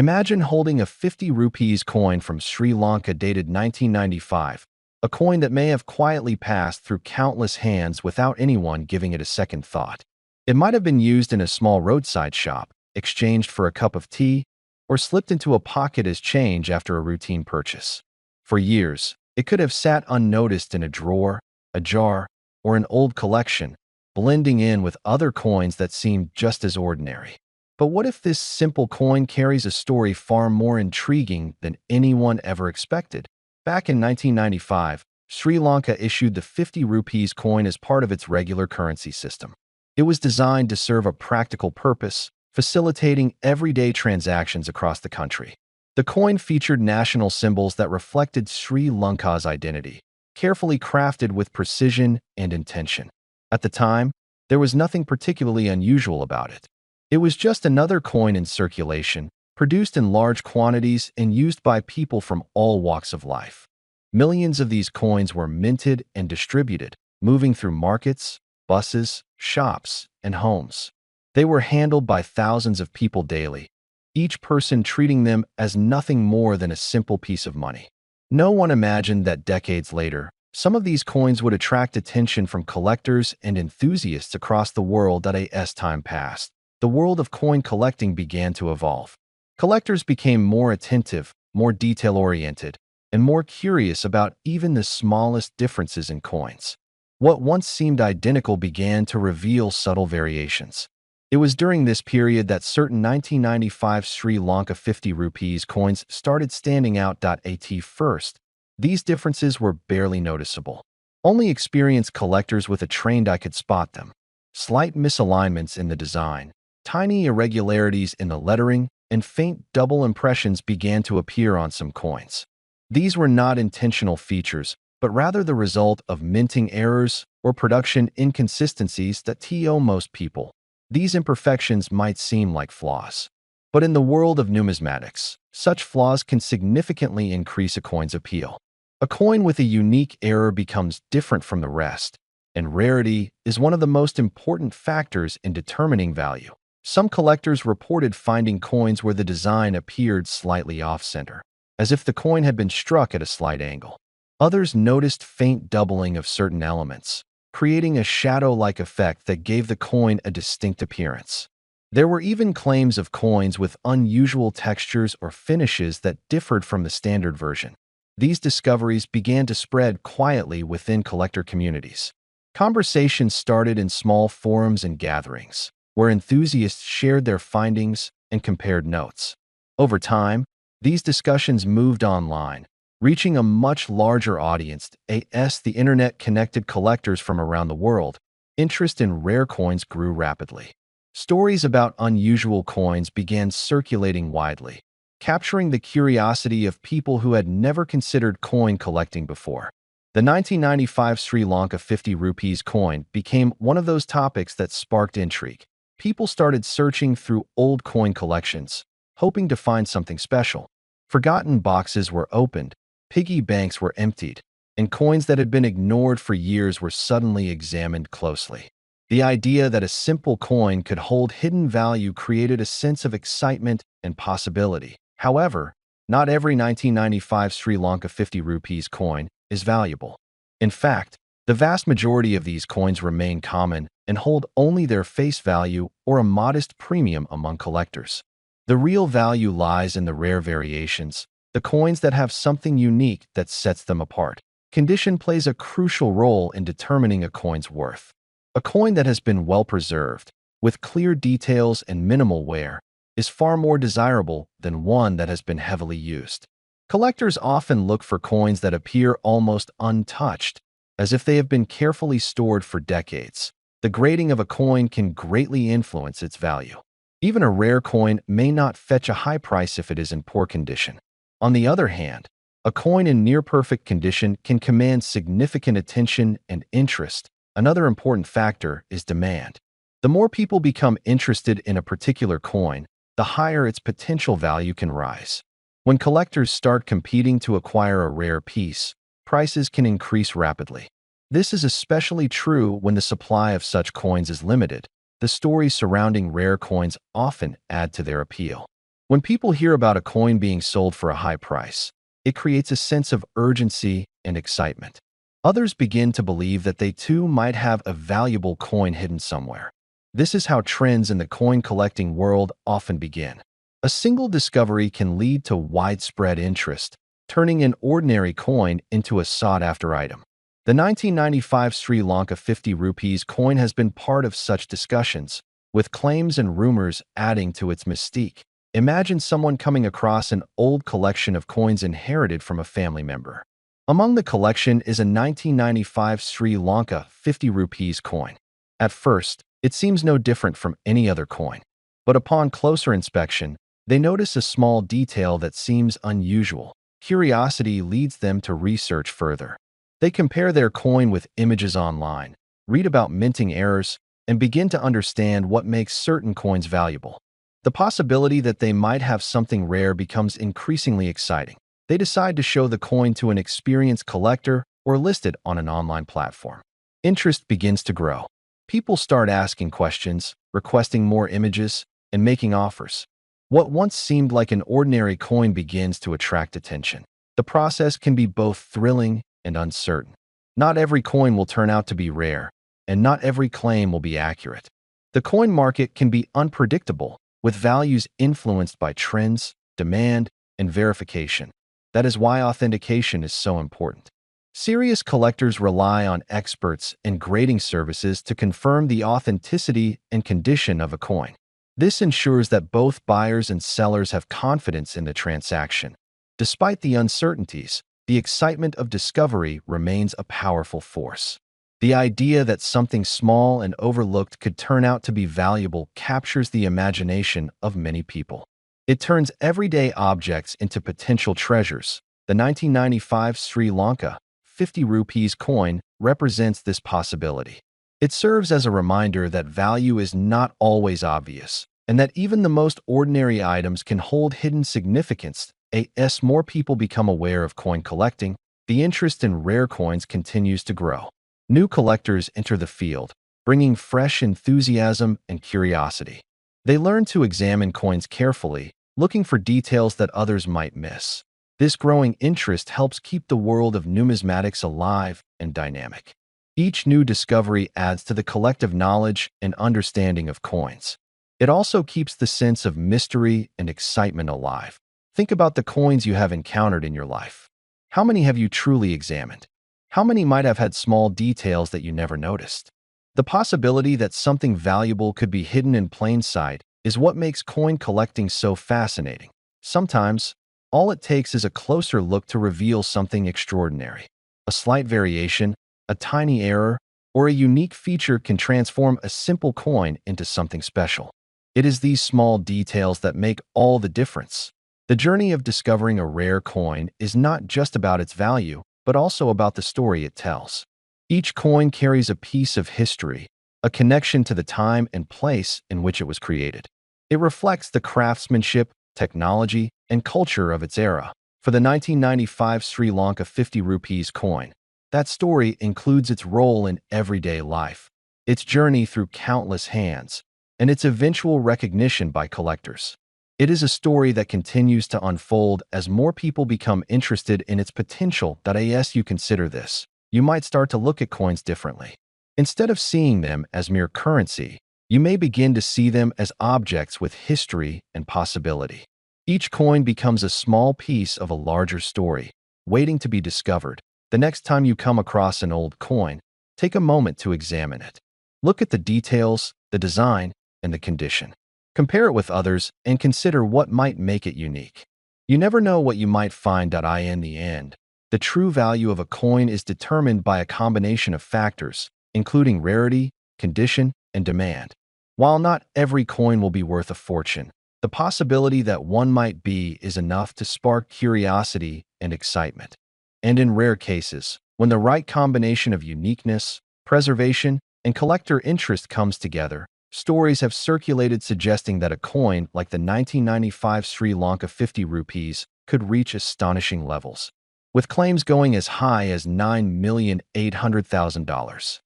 Imagine holding a 50 rupees coin from Sri Lanka dated 1995, a coin that may have quietly passed through countless hands without anyone giving it a second thought. It might have been used in a small roadside shop, exchanged for a cup of tea, or slipped into a pocket as change after a routine purchase. For years, it could have sat unnoticed in a drawer, a jar, or an old collection, blending in with other coins that seemed just as ordinary. But what if this simple coin carries a story far more intriguing than anyone ever expected? Back in 1995, Sri Lanka issued the 50 rupees coin as part of its regular currency system. It was designed to serve a practical purpose, facilitating everyday transactions across the country. The coin featured national symbols that reflected Sri Lanka's identity, carefully crafted with precision and intention. At the time, there was nothing particularly unusual about it. It was just another coin in circulation, produced in large quantities and used by people from all walks of life. Millions of these coins were minted and distributed, moving through markets, buses, shops, and homes. They were handled by thousands of people daily, each person treating them as nothing more than a simple piece of money. No one imagined that decades later, some of these coins would attract attention from collectors and enthusiasts across the world. As time passed, the world of coin collecting began to evolve. Collectors became more attentive, more detail-oriented, and more curious about even the smallest differences in coins. What once seemed identical began to reveal subtle variations. It was during this period that certain 1995 Sri Lanka 50 rupees coins started standing out. At first, these differences were barely noticeable. Only experienced collectors with a trained eye could spot them. Slight misalignments in the design, tiny irregularities in the lettering, and faint double impressions began to appear on some coins. These were not intentional features, but rather the result of minting errors or production inconsistencies that to most people. These imperfections might seem like flaws. But in the world of numismatics, such flaws can significantly increase a coin's appeal. A coin with a unique error becomes different from the rest, and rarity is one of the most important factors in determining value. Some collectors reported finding coins where the design appeared slightly off-center, as if the coin had been struck at a slight angle. Others noticed faint doubling of certain elements, creating a shadow-like effect that gave the coin a distinct appearance. There were even claims of coins with unusual textures or finishes that differed from the standard version. These discoveries began to spread quietly within collector communities. Conversations started in small forums and gatherings, where enthusiasts shared their findings and compared notes. Over time, these discussions moved online, reaching a much larger audience. As the internet connected collectors from around the world, interest in rare coins grew rapidly. Stories about unusual coins began circulating widely, capturing the curiosity of people who had never considered coin collecting before. The 1995 Sri Lanka 50 rupees coin became one of those topics that sparked intrigue. People started searching through old coin collections, hoping to find something special. Forgotten boxes were opened, piggy banks were emptied, and coins that had been ignored for years were suddenly examined closely. The idea that a simple coin could hold hidden value created a sense of excitement and possibility. However, not every 1995 Sri Lanka 50 rupees coin is valuable. In fact, the vast majority of these coins remain common and hold only their face value or a modest premium among collectors. The real value lies in the rare variations, the coins that have something unique that sets them apart. Condition plays a crucial role in determining a coin's worth. A coin that has been well preserved, with clear details and minimal wear, is far more desirable than one that has been heavily used. Collectors often look for coins that appear almost untouched, as if they have been carefully stored for decades. The grading of a coin can greatly influence its value. Even a rare coin may not fetch a high price if it is in poor condition. On the other hand, a coin in near-perfect condition can command significant attention and interest. Another important factor is demand. The more people become interested in a particular coin, the higher its potential value can rise. When collectors start competing to acquire a rare piece, prices can increase rapidly. This is especially true when the supply of such coins is limited. The stories surrounding rare coins often add to their appeal. When people hear about a coin being sold for a high price, it creates a sense of urgency and excitement. Others begin to believe that they too might have a valuable coin hidden somewhere. This is how trends in the coin collecting world often begin. A single discovery can lead to widespread interest, turning an ordinary coin into a sought-after item. The 1995 Sri Lanka 50 rupees coin has been part of such discussions, with claims and rumors adding to its mystique. Imagine someone coming across an old collection of coins inherited from a family member. Among the collection is a 1995 Sri Lanka 50 rupees coin. At first, it seems no different from any other coin. But upon closer inspection, they notice a small detail that seems unusual. Curiosity leads them to research further. They compare their coin with images online, read about minting errors, and begin to understand what makes certain coins valuable. The possibility that they might have something rare becomes increasingly exciting. They decide to show the coin to an experienced collector or list it on an online platform. Interest begins to grow. People start asking questions, requesting more images, and making offers. What once seemed like an ordinary coin begins to attract attention. The process can be both thrilling and uncertain. Not every coin will turn out to be rare, and not every claim will be accurate. The coin market can be unpredictable, with values influenced by trends, demand, and verification. That is why authentication is so important. Serious collectors rely on experts and grading services to confirm the authenticity and condition of a coin. This ensures that both buyers and sellers have confidence in the transaction. Despite the uncertainties, the excitement of discovery remains a powerful force. The idea that something small and overlooked could turn out to be valuable captures the imagination of many people. It turns everyday objects into potential treasures. The 1995 Sri Lanka 50 rupees coin represents this possibility. It serves as a reminder that value is not always obvious, and that even the most ordinary items can hold hidden significance. As more people become aware of coin collecting, the interest in rare coins continues to grow. New collectors enter the field, bringing fresh enthusiasm and curiosity. They learn to examine coins carefully, looking for details that others might miss. This growing interest helps keep the world of numismatics alive and dynamic. Each new discovery adds to the collective knowledge and understanding of coins. It also keeps the sense of mystery and excitement alive. Think about the coins you have encountered in your life. How many have you truly examined? How many might have had small details that you never noticed? The possibility that something valuable could be hidden in plain sight is what makes coin collecting so fascinating. Sometimes, all it takes is a closer look to reveal something extraordinary. A slight variation, a tiny error, or a unique feature can transform a simple coin into something special. It is these small details that make all the difference. The journey of discovering a rare coin is not just about its value, but also about the story it tells. Each coin carries a piece of history, a connection to the time and place in which it was created. It reflects the craftsmanship, technology, and culture of its era. For the 1995 Sri Lanka 50 rupees coin, that story includes its role in everyday life, its journey through countless hands, and its eventual recognition by collectors. It is a story that continues to unfold as more people become interested in its potential. As you consider this, you might start to look at coins differently. Instead of seeing them as mere currency, you may begin to see them as objects with history and possibility. Each coin becomes a small piece of a larger story, waiting to be discovered. The next time you come across an old coin, take a moment to examine it. Look at the details, the design, and the condition. Compare it with others and consider what might make it unique. You never know what you might find. In the end, the true value of a coin is determined by a combination of factors, including rarity, condition, and demand. While not every coin will be worth a fortune, the possibility that one might be is enough to spark curiosity and excitement. And in rare cases, when the right combination of uniqueness, preservation, and collector interest comes together, stories have circulated suggesting that a coin like the 1995 Sri Lanka 50 rupees could reach astonishing levels, with claims going as high as $9,800,000.